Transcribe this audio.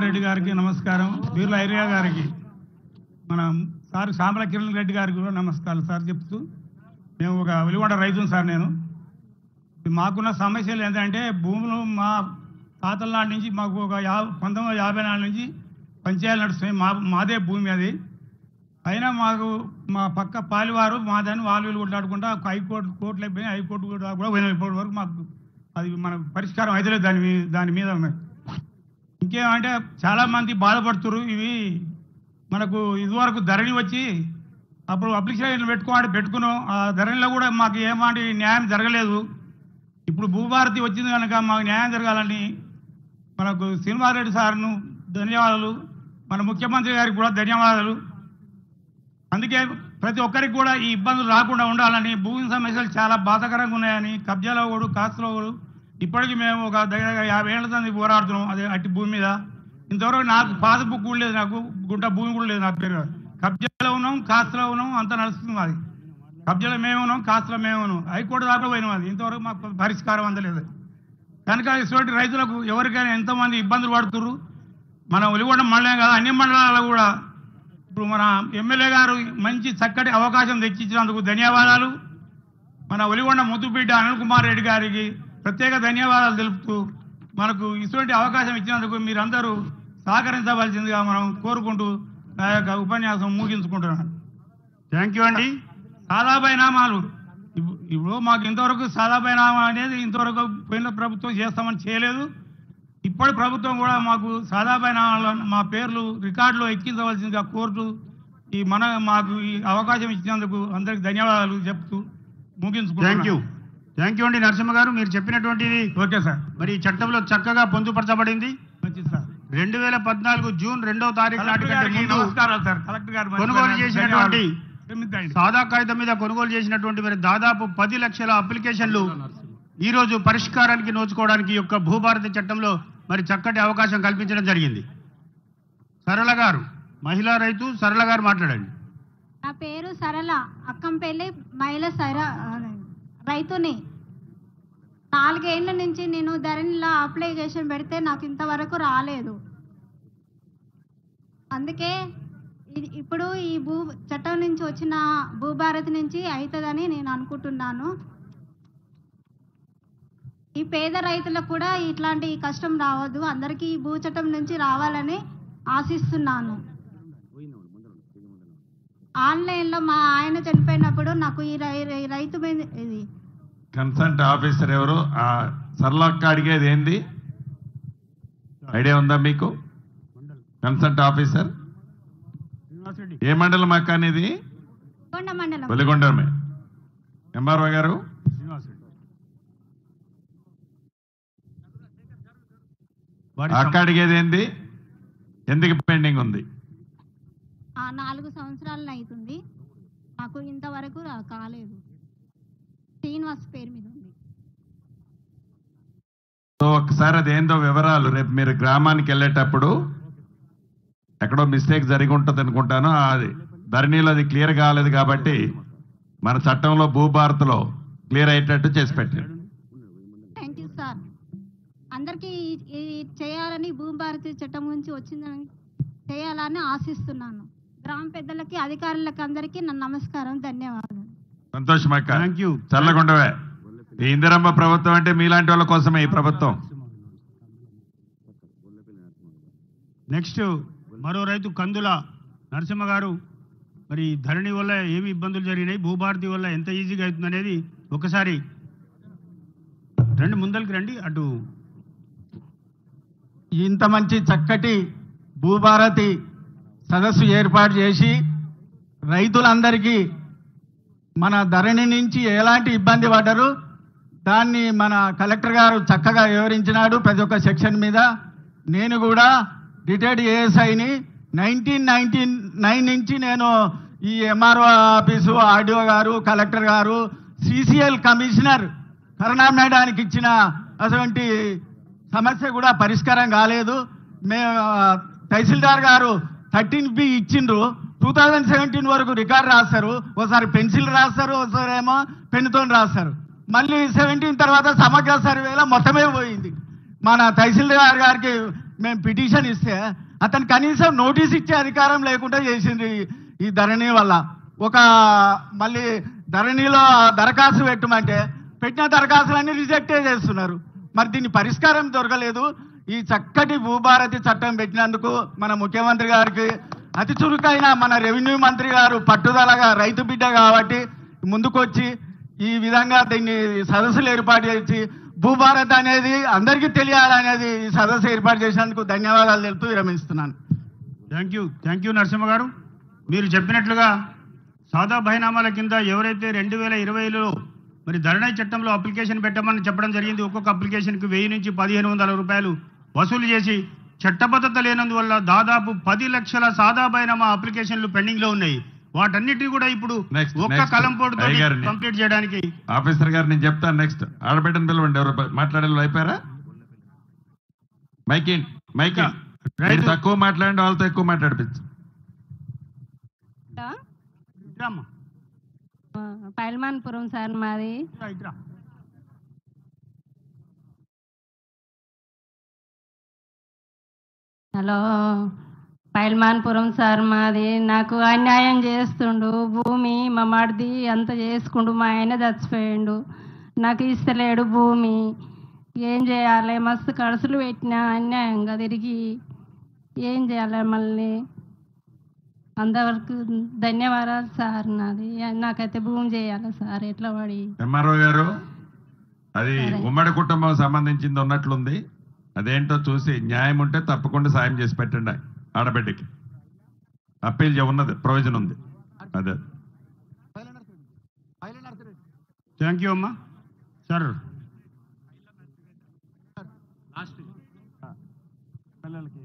రెడ్డి గారికి నమస్కారం, బీర్ల ఐరియా గారికి, మన సార్ శ్యామల కిరణ్ రెడ్డి గారికి కూడా నమస్కారాలు సార్ చెప్తూ, మేము ఒక వెలుగొండ రైతును సార్. నేను మాకున్న సమస్యలు ఏంటంటే, భూములు మా తాతల నాటి నుంచి మాకు ఒక 1954 నుంచి పంచాయతీలు నడుస్తున్నాయి. మాదే భూమి అది. అయినా మాకు మా పక్క పాలివారు మాదని వాళ్ళు కొట్లాడుకుంటా కోర్టులు అయిపోయి హైకోర్టు కూడా పోయిన ఇప్పటి వరకు మాకు అది మన పరిష్కారం అయితే దాని మీద ఇంకేమంటే చాలామంది బాధపడుతున్నారు. ఇవి మనకు ఇదివరకు ధరణి వచ్చి అప్పుడు అప్లికేషన్ పెట్టుకున్నాం. ఆ ధరణిలో కూడా మాకు ఏమంటే న్యాయం జరగలేదు. ఇప్పుడు భూభారతి వచ్చింది కనుక మాకు న్యాయం జరగాలని మనకు శ్రీనివాసరెడ్డి సార్ను ధన్యవాదాలు, మన ముఖ్యమంత్రి గారికి కూడా ధన్యవాదాలు. అందుకే ప్రతి ఒక్కరికి కూడా ఈ ఇబ్బందులు రాకుండా ఉండాలని, భూమి సమస్యలు చాలా బాధాకరంగా ఉన్నాయని, కబ్జాలో కూడా కాస్తులో కూడా ఇప్పటికీ మేము ఒక దగ్గర 50 ఏళ్ల నుంచి పోరాడుతున్నాం అదే అట్టి భూమి మీద. ఇంతవరకు నాకు పాస్బుక్ కూడా లేదు, నాకు గుంట భూమి కూడా లేదు. నా పేరు కబ్జాలో ఉన్నాం, కాస్తులో ఉన్నాం, అంతా నడుస్తుంది. అది కబ్జాలో మేము ఉన్నాం, కాస్తులో మేము ఉన్నాం, హైకోర్టు దాకా పోయినాం. అది ఇంతవరకు మాకు పరిష్కారం అందలేదు. కనుక ఇటువంటి రైతులకు ఎవరికైనా ఎంతోమంది ఇబ్బందులు పడుతున్నారు. మన వెలుగొండ మండలం కాదు, అన్ని మండలాల్లో కూడా ఇప్పుడు మన ఎమ్మెల్యే గారు మంచి చక్కటి అవకాశం తెచ్చిచ్చినందుకు ధన్యవాదాలు. మన వెలుగొండ ముద్దుబిడ్డ అనిల్ కుమార్ రెడ్డి గారికి ప్రత్యేక ధన్యవాదాలు తెలుపుతూ, మనకు ఇటువంటి అవకాశం ఇచ్చినందుకు మీరందరూ సహకరించవలసిందిగా మనం కోరుకుంటూ నా యొక్క ఉపన్యాసం ముగించుకుంటున్నాను. థ్యాంక్ యూ అండి. సాదాబైనామాలు ఇప్పుడు మాకు ఇంతవరకు సాదాబైనామా అనేది ఇంతవరకు పోయిన ప్రభుత్వం చేస్తామని చేయలేదు. ఇప్పటి ప్రభుత్వం కూడా మాకు సాదాబైనామాలో మా పేర్లు రికార్డులో ఎక్కించవలసిందిగా కోరుతూ మాకు ఈ అవకాశం ఇచ్చినందుకు అందరికి ధన్యవాదాలు చెప్తూ ముగించుకుంటున్నాను. థ్యాంక్ యూ అండి నరసింహ గారు. మీరు చెప్పినటువంటిది ఓకే సార్. మరి ఈ చట్టంలో చక్కగా పొందుపరచబడింది. మంచిది సార్. 2014 జూన్ 2వ తారీఖు నాటి నమస్కారాలు సార్. కలెక్టర్ గారు కొనుగోలు చేసినటువంటి సాదా కాగితం మీద కొనుగోలు చేసినటువంటి మరి దాదాపు 10 లక్షల అప్లికేషన్లు ఈ రోజు పరిష్కారానికి నోచుకోవడానికి యొక్క భూభారతి చట్టంలో మరి చక్కటి అవకాశం కల్పించడం జరిగింది. సరళ గారు, మహిళా రైతు సరళ గారు మాట్లాడండి. నా పేరు సరళ, అక్కంపల్లి మహిళ రైతుని. 4 ఏళ్ల నుంచి నేను ధరణిలో అప్లికేషన్ పెడితే నాకు ఇంతవరకు రాలేదు. అందుకే ఇప్పుడు ఈ చట్టం నుంచి వచ్చిన భూభారతి నుంచి అవుతుందని నేను అనుకుంటున్నాను. ఈ పేద రైతులకు కూడా ఇట్లాంటి కష్టం రావద్దు, అందరికీ ఈ భూ చట్టం నుంచి రావాలని ఆశిస్తున్నాను. ఆన్లైన్లో మా ఆయన చనిపోయినప్పుడు నాకు ఈ రైతు మీద ఇది కన్సల్ట్ ఆఫీసర్ ఎవరు సర్లక్క అడిగేది ఏంది ఐడియా ఉందా మీకు? కన్సల్ట్ ఆఫీసర్ ఏ మండలం అక్క అనేది? మండలం వెలుగొండమే. ఎంఆర్ఓ గారు అక్క అడిగేది ఏంది, ఎందుకు పెండింగ్ ఉంది? 4 సంవత్సరాలు అవుతుంది, నాకు ఇంతవరకు కాలేదు. శ్రీనివాస్ పేరు మీద ఉంది. సో ఒకసారి అదేందో వివరాలు రేపు మీరు గ్రామానికి వెళ్ళేటప్పుడు ఎక్కడో మిస్టేక్ జరిగి ఉంటుంది అనుకుంటాను. అది ధరణిలో అది క్లియర్ కాలేదు కాబట్టి మన చట్టంలో భూభారతిలో క్లియర్ అయ్యేటట్టు చేసి పెట్టారు. Thank you sir. అందరికీ చేయాలని భూభారతి చట్టం గురించి వచ్చిందని చేయాలని ఆశిస్తున్నాను. గ్రామ పెద్దలకి, అధికారులకి అందరికీ నా నమస్కారం, ధన్యవాదాలు. సంతోషం అక్క. Thank you. చల్లగుండవే. ఈ ఇందిరమ్మ ప్రభుత్వం అంటే మీలాంటి వాళ్ళ కోసమే ఈ ప్రభుత్వం. నెక్స్ట్ మరో రైతు కందుల నరసింహ గారు, మరి ధరణి వల్ల ఏమి ఇబ్బందులు జరిగినాయి, భూభారతి వల్ల ఎంత ఈజీగా అవుతుంది అనేది ఒకసారి రండి, ముందరికి రండి. అటు ఇంత మంచి చక్కటి భూభారతి సదస్సు ఏర్పాటు చేసి రైతులందరికీ మన ధరణి నుంచి ఎలాంటి ఇబ్బంది పడ్డారు దాన్ని మన కలెక్టర్ గారు చక్కగా వివరించినాడు ప్రతి ఒక్క సెక్షన్ మీద. నేను కూడా రిటైర్డ్ ఏఎస్ఐని. 1999 నుంచి నేను ఈ ఎంఆర్ఓ ఆఫీసు, ఆర్డీఓ గారు, కలెక్టర్ గారు, సిసిఎల్ కమిషనర్ కరుణామేడానికి ఇచ్చిన అటువంటి సమస్య కూడా పరిష్కారం కాలేదు. తహసీల్దార్ గారు 13B ఇచ్చిండ్రు. 2017 వరకు రికార్డు రాస్తారు, ఒకసారి పెన్సిల్ రాస్తారు, ఒకసారి ఏమో పెన్నుతో రాస్తారు. మళ్ళీ 17 తర్వాత సమగ్ర సర్వేలో మొత్తమే పోయింది. మన తహసీల్దార్ గారికి మేము పిటిషన్ ఇస్తే అతను కనీసం నోటీస్ ఇచ్చే అధికారం లేకుండా చేసింది ఈ ధరణి వల్ల. ఒక మళ్ళీ ధరణిలో దరఖాస్తు పెట్టమంటే పెట్టిన దరఖాస్తులన్నీ రిజెక్టే చేస్తున్నారు. మరి దీన్ని పరిష్కారం దొరకలేదు. ఈ చక్కటి భూభారతి చట్టం పెట్టినందుకు మన ముఖ్యమంత్రి గారికి, అతి చురుకైన మన రెవెన్యూ మంత్రి గారు పట్టుదలగా రైతు బిడ్డ కాబట్టి ముందుకొచ్చి ఈ విధంగా దీన్ని సదస్సులు ఏర్పాటు చేసి భూభారత్ అనేది అందరికీ తెలియాలనేది ఈ సదస్సు ఏర్పాటు చేసినందుకు ధన్యవాదాలు తెలుపుతూ విరమిస్తున్నాను. థ్యాంక్ యూ నరసింహ గారు. మీరు చెప్పినట్లుగా సాదా బహినామాల కింద ఎవరైతే 2020లో మరి ధరణి చట్టంలో అప్లికేషన్ పెట్టమని చెప్పడం జరిగింది. ఒక్కొక్క అప్లికేషన్కి 1000 నుంచి 1500 రూపాయలు వసూలు చేసి చట్టబద్ధత లేనందువల్ల దాదాపు 10 లక్షల సాదా బహినామా అప్లికేషన్లు పెండింగ్ లో ఉన్నాయి. వాటన్నిటి కూడా ఇప్పుడు ఒక్క కలంపోటు కంప్లీట్ చేయడానికి ఆఫీసర్ గారు నేను చెప్తాను. నెక్స్ట్ ఆడబిడ్డను పిలవండి. ఎవరు మాట్లాడే అయిపోయారా? మైకి తక్కువ మాట్లాడండి, వాళ్ళతో ఎక్కువ మాట్లాడిపించు. పైల్మాన్పురం సార్ మాది. హలో, పైల్మాన్పురం సార్ మాది. నాకు అన్యాయం చేస్తుండు. భూమి మా మడిది అంత చేసుకుండు. మా ఆయన చచ్చిపోయిండు. నాకు ఇస్తలేడు భూమి. ఏం చేయాలి? మస్తు ఖర్చులు పెట్టినా అన్యాయంగా తిరిగి ఏం చేయాలి? మళ్ళీ అంతవరకు ధన్యవాదాలు సార్. నాది నాకైతే భూమి చేయాలి సార్. ఎట్లా పడి ఎంఆర్ఓ గారు, అది ఉమ్మడి కుటుంబం సంబంధించింది ఉన్నట్లుంది. అదేంటో చూసి న్యాయం ఉంటే తప్పకుండా సాయం చేసి పెట్టండి. ఆడబిడ్డకి అప్పీల్ ఉన్నది, ప్రొవిజన్ ఉంది. అదే. థ్యాంక్ యూ అమ్మా. సార్ పిల్లలకి